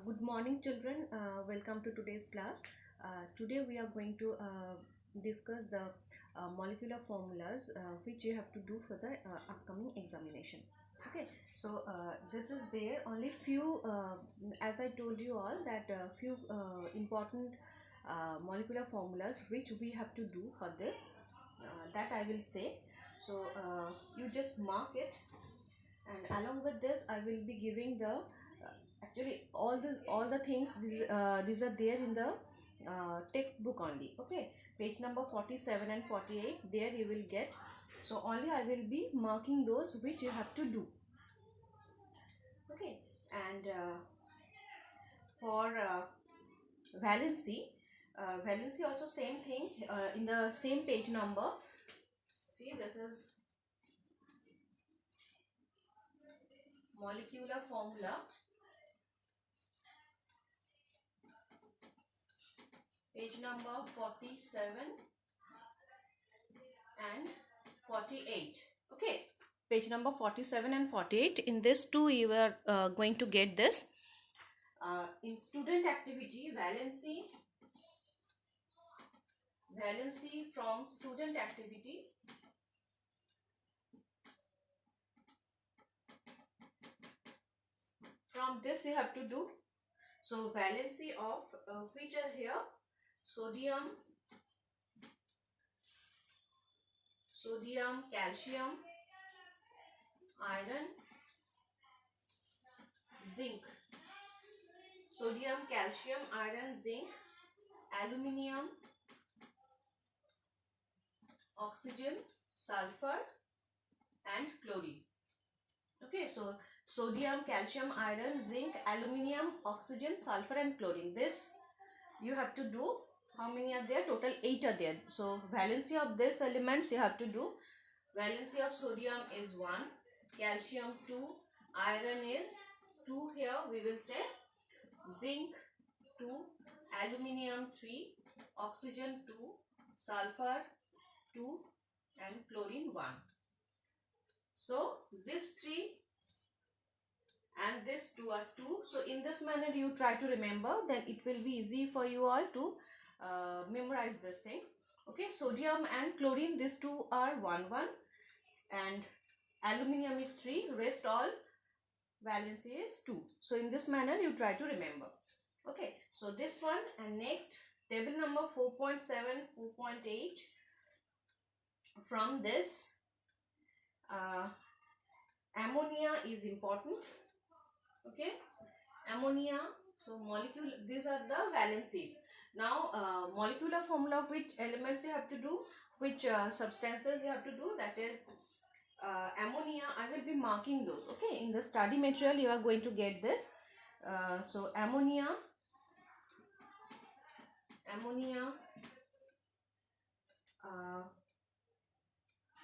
Good morning, children. Welcome to today's class. Today we are going to discuss the molecular formulas which you have to do for the upcoming examination. Okay, so this is there only few, as I told you all, that few important molecular formulas which we have to do for this. That I will say. So you just mark it, and along with this I will be giving the actually all the things, these are there in the textbook only. Okay, page number 47 and 48, there you will get. So only I will be marking those which you have to do. Okay, and for valency also same thing, in the same page number. See, this is molecular formula, page number 47 and 48. Okay, page number 47 and 48. In this too you are going to get this. In student activity, valency from student activity, from this you have to do. So valency of which are here: sodium, calcium, iron, zinc. Sodium, calcium, iron, zinc, aluminium, oxygen, sulfur and chlorine. Okay, so sodium, calcium, iron, zinc, aluminium, oxygen, sulfur and chlorine. This you have to do. How many are there? Total 8 are there. So valency of these elements you have to do. Valency of sodium is 1, calcium 2, iron is 2, here we will say, zinc 2, aluminium 3, oxygen 2, sulfur 2 and chlorine 1. So this 3 and this 2 are 2. So in this manner you try to remember, then it will be easy for you all to memorize these things. Okay, sodium and chlorine, these two are 1 1, and aluminium is 3, rest all valency is 2. So in this manner you try to remember. Okay, so this one, and next table number 4.7, 4.8. From this ammonia is important. Okay, ammonia. So molecule, these are the valencies. Now molecular formula of which elements you have to do, which substances you have to do, that is ammonia. I will be marking those. Okay, in the study material you are going to get this. So ammonia,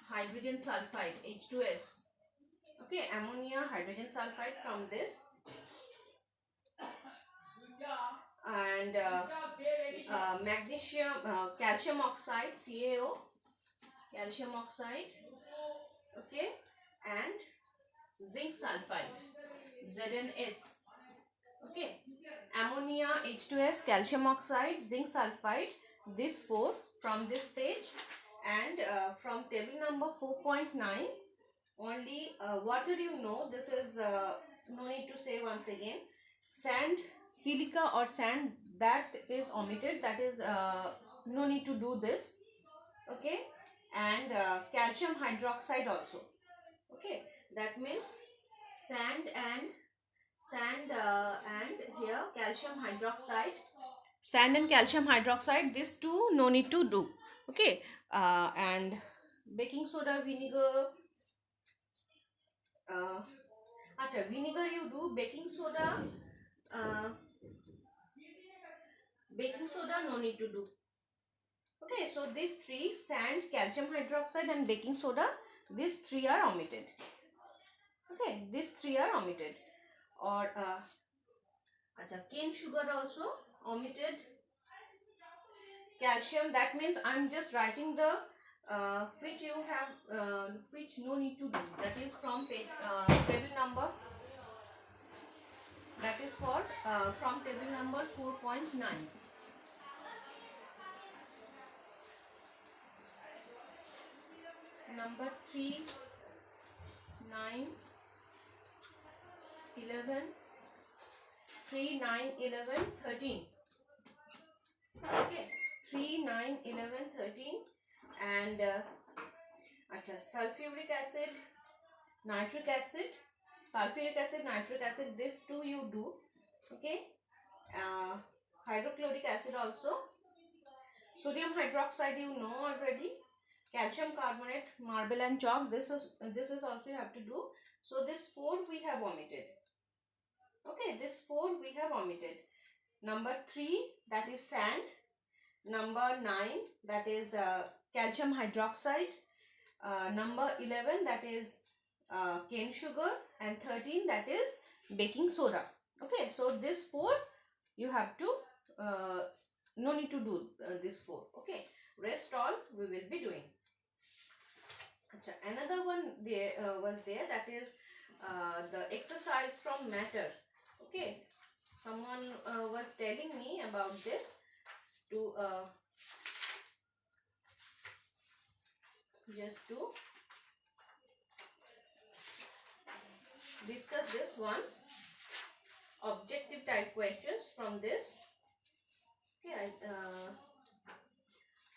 hydrogen sulfide, H2S. Okay, ammonia, hydrogen sulfide from this, and magnesium, calcium oxide, CaO, calcium oxide. Okay, and zinc sulfide, ZnS. Okay, ammonia, H2S, calcium oxide, zinc sulfide, this 4 from this page. And from table number 4.9, only what did you know, this is no need to say once again. Sand, silica or sand, that is omitted, that is no need to do this. Okay, and calcium hydroxide also. Okay, that means sand and here calcium hydroxide, sand and calcium hydroxide, these two no need to do. Okay, and baking soda, vinegar, acha, vinegar you do, baking soda no need to do. Okay, so these 3, sand, calcium hydroxide and baking soda, these 3 are omitted. Okay, these 3 are omitted. Or cane sugar also omitted. Calcium, that means I'm just writing the which you have, which no need to do. That is from page, table number, that is is for from table number 4.9. Number 3, 9, 11, 3, 9, 11, 13. Okay, 3, 9, 11, 13. And sulfuric acid, nitric acid, sulfuric acid, nitric acid, this two you do. Okay, hydrochloric acid also, sodium hydroxide you know already, calcium carbonate, marble and chalk, this is also you have to do. So this 4 we have omitted. Okay, this 4 we have omitted. Number 3, that is sand. Number 9, that is calcium hydroxide. Number 11, that is cane sugar. And 13, that is baking soda. Okay, so this 4 you have to no need to do this 4. Okay, rest all we will be doing. Another one there was there, that is the exercise from matter. Okay, someone was telling me about this to just to discuss this once. Objective type questions from this. Okay,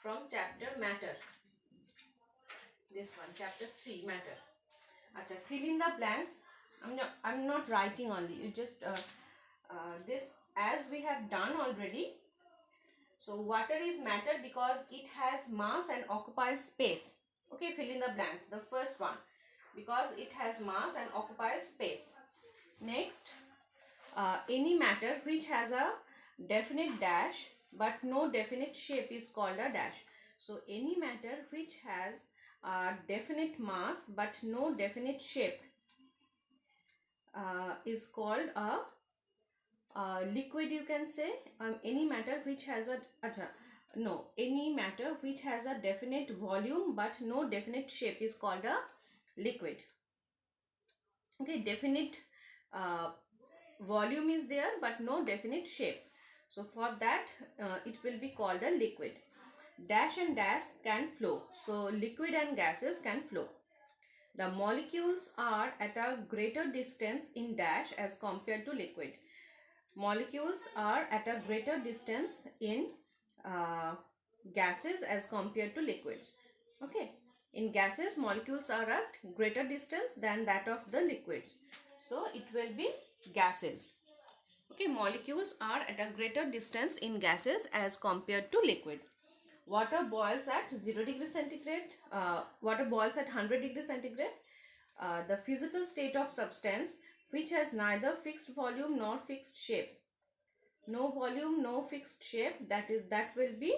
from chapter matter. This one, chapter 3, matter. Acha, fill in the blanks. I'm not writing only. You just this as we have done already. So water is matter because it has mass and occupies space. Okay, fill in the blanks. The first one, because it has mass and occupies space. Next, any matter which has a definite dash but no definite shape is called a dash. So any matter which has definite mass but no definite shape is called a liquid, you can say. Any matter which has a any matter which has a definite volume but no definite shape is called a liquid. Okay, definite volume is there but no definite shape, so for that it will be called a liquid. Dash and dash can flow, so liquid and gases can flow. The molecules are at a greater distance in dash as compared to liquid. Molecules are at a greater distance in gases as compared to liquids. Okay, in gases molecules are at greater distance than that of the liquids, so it will be gases. Okay, molecules are at a greater distance in gases as compared to liquid. Water boils at 0 degree centigrade. Water boils at 100 degree centigrade. The physical state of substance which has neither fixed volume nor fixed shape. No volume, no fixed shape, that will be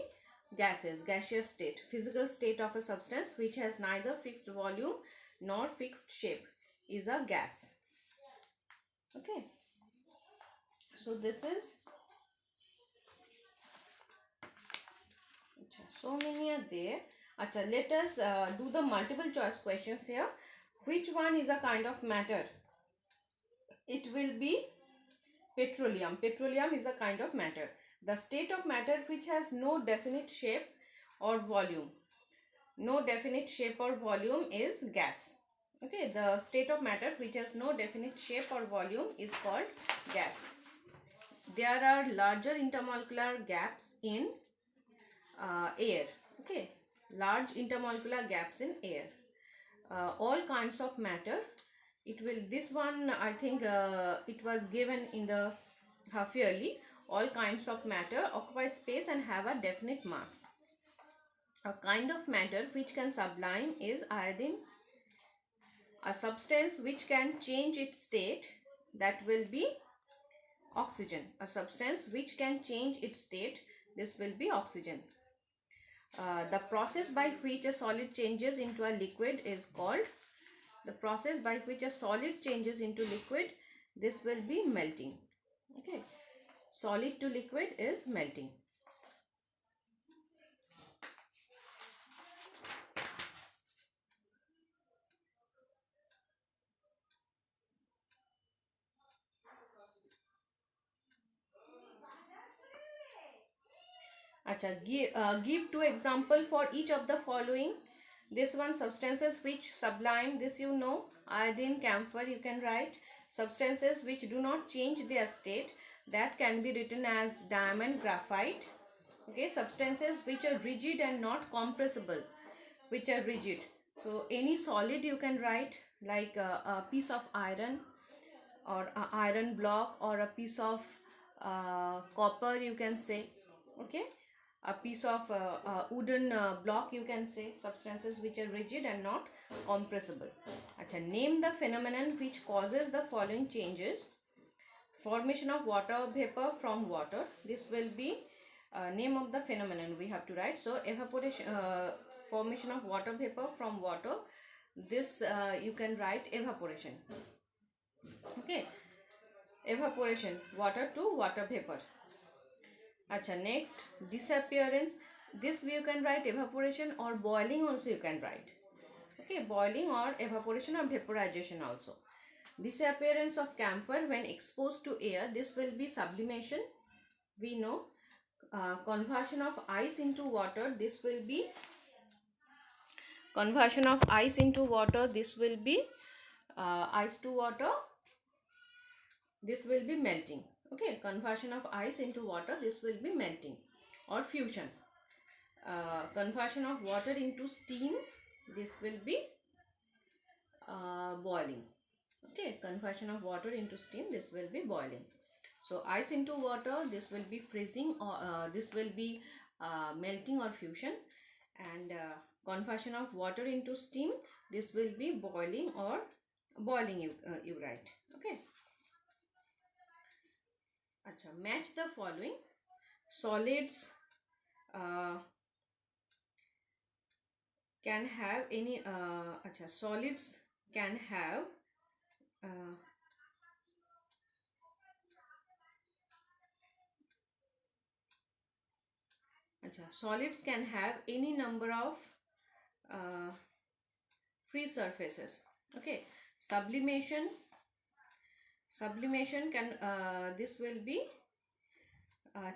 gases, gaseous state. Physical state of a substance which has neither fixed volume nor fixed shape is a gas. Okay, so this is, so many are there. Let us do the multiple choice questions here. Which one is a kind of matter? It will be petroleum. Petroleum is a kind of matter. The state of matter which has no definite shape or volume. No definite shape or volume is gas. Okay, the state of matter which has no definite shape or volume is called gas. There are larger intermolecular gaps in air. Okay, large intermolecular gaps in air. All kinds of matter. It will, this one I think it was given in the half yearly. All kinds of matter occupy space and have a definite mass. A kind of matter which can sublime is iodine. A substance which can change its state, that will be oxygen. A substance which can change its state, this will be oxygen. The process by which a solid changes into a liquid is called, the process by which a solid changes into liquid, this will be melting. Okay, solid to liquid is melting. Acha, give two example for each of the following. This one, substances which sublime, this you know, iodine, camphor, you can write. Substances which do not change their state, that can be written as diamond, graphite. Okay, substances which are rigid and not compressible, which are rigid. So any solid you can write, like a piece of iron, or a iron block, or a piece of copper, you can say. Okay, a piece of wooden block, you can say. Substances which are rigid and not compressible. Acha, name the phenomenon which causes the following changes. Formation of water vapor from water, this will be name of the phenomenon we have to write. So evaporation, formation of water vapor from water, this you can write evaporation. Okay, evaporation, water to water vapor. Acha, next, disappearance, this you can write evaporation, or boiling also you can write. Okay, boiling or evaporation or vaporization also. Disappearance of camphor when exposed to air, this will be sublimation, we know. Conversion of ice into water, this will be conversion of ice into water, this will be ice to water, this will be melting. Okay, conversion of ice into water, this will be melting. Or fusion, conversion of water into steam, this will be boiling. Okay, conversion of water into steam, this will be boiling. So ice into water, this will be freezing, or this will be melting or fusion. And conversion of water into steam, this will be boiling or boiling, you write. Okay. Acha, match the following. Solids can have any solids can have uh, solids can have any number of uh, free surfaces. Okay, sublimation can this will be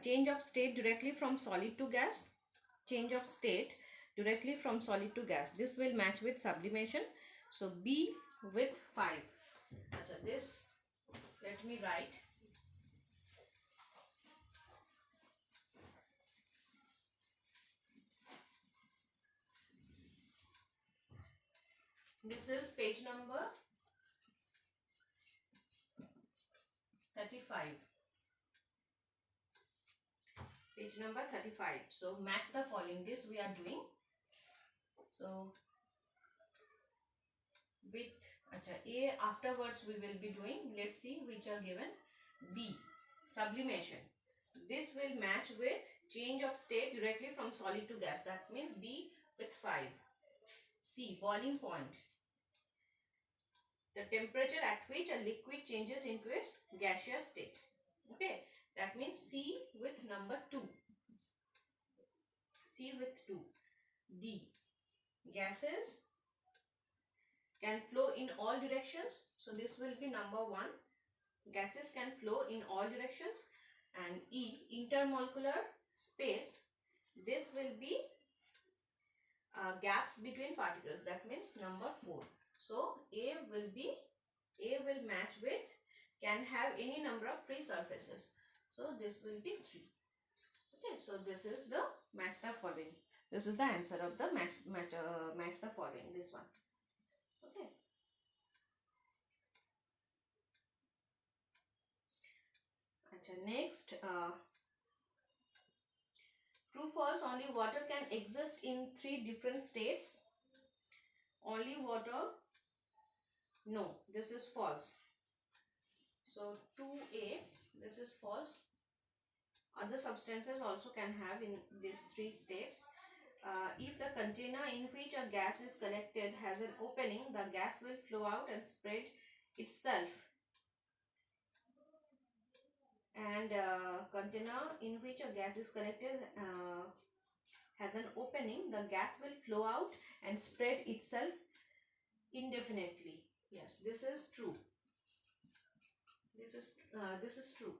change of state directly from solid to gas. Change of state directly from solid to gas, this will match with sublimation. So B with 5. Achha, this let me write. This is page number 35. Page number 35. So match the following, this we are doing. So with A, afterwards we will be doing. Let's see which are given. B, sublimation, this will match with change of state directly from solid to gas, that means B with 5. C, boiling point, the temperature at which a liquid changes into its gaseous state. Okay, that means C with number 2. C with 2. D, gases can flow in all directions, so this will be number 1. Gases can flow in all directions. And E, intermolecular space, this will be gaps between particles, that means number 4. So A will match with can have any number of free surfaces, so this will be 3. Okay, so this is the match the following, this is the answer of the match the following, this one. Okay. Next, true false, only water can exist in 3 different states. Only water, no, this is false. So 2A, this is false. Other substances also can have in these 3 states. If the container in which a gas is collected has an opening, the gas will flow out and spread itself. And container in which a gas is collected has an opening, the gas will flow out and spread itself indefinitely. Yes, this is true. This is true.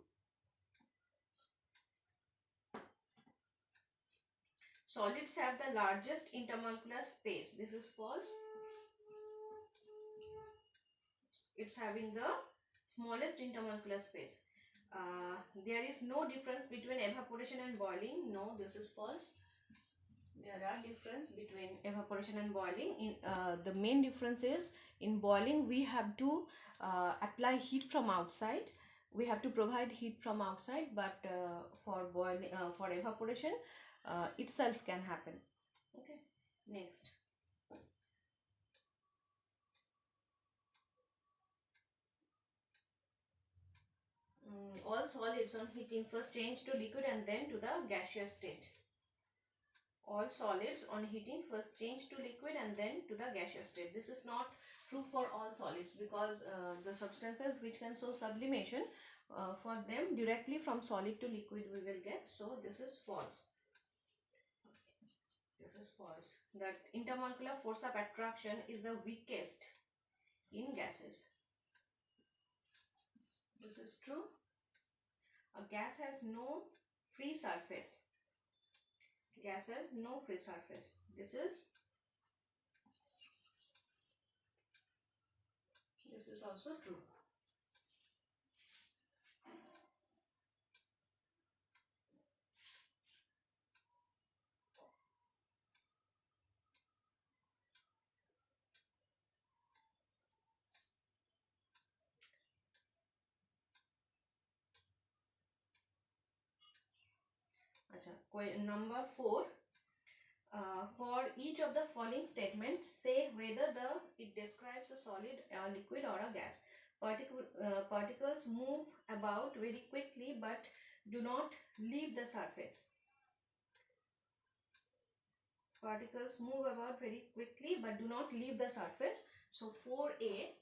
solids have the largest intermolecular space. This is false. It's having the smallest intermolecular space. There is no difference between evaporation and boiling. No, this is false. There are difference between evaporation and boiling. The main difference is in boiling we have to apply heat from outside. We have to provide heat from outside, but for boiling, for evaporation, itself can happen. Okay, next. All solids on heating first change to liquid and then to the gaseous state. All solids on heating first change to liquid and then to the gaseous state. This is not true for all solids, because the substances which can show sublimation, for them directly from solid to liquid we will get. So this is false. This is false. That intermolecular force of attraction is the weakest in gases. This is true. A gas has no free surface. Gas has no free surface. This is also true. Number 4. For each of the following statements, say whether it describes a solid, a liquid, or a gas. Particles move about very quickly but do not leave the surface. Particles move about very quickly but do not leave the surface. So 4A,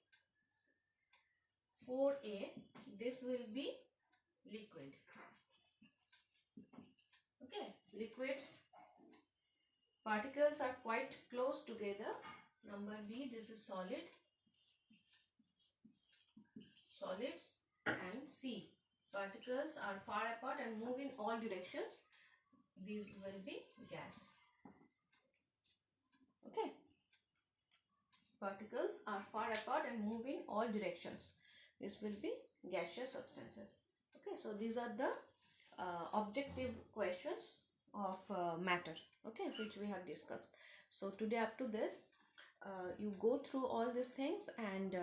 this will be liquid. Okay, liquids, particles are quite close together. Number B, this is solid. Solids. And C, particles are far apart and move in all directions. These will be gas. Okay. Particles are far apart and move in all directions. This will be gaseous substances. Okay, so these are the objective questions of matter, okay, which we have discussed. So today up to this, you go through all these things and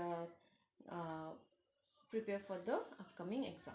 prepare for the upcoming exam.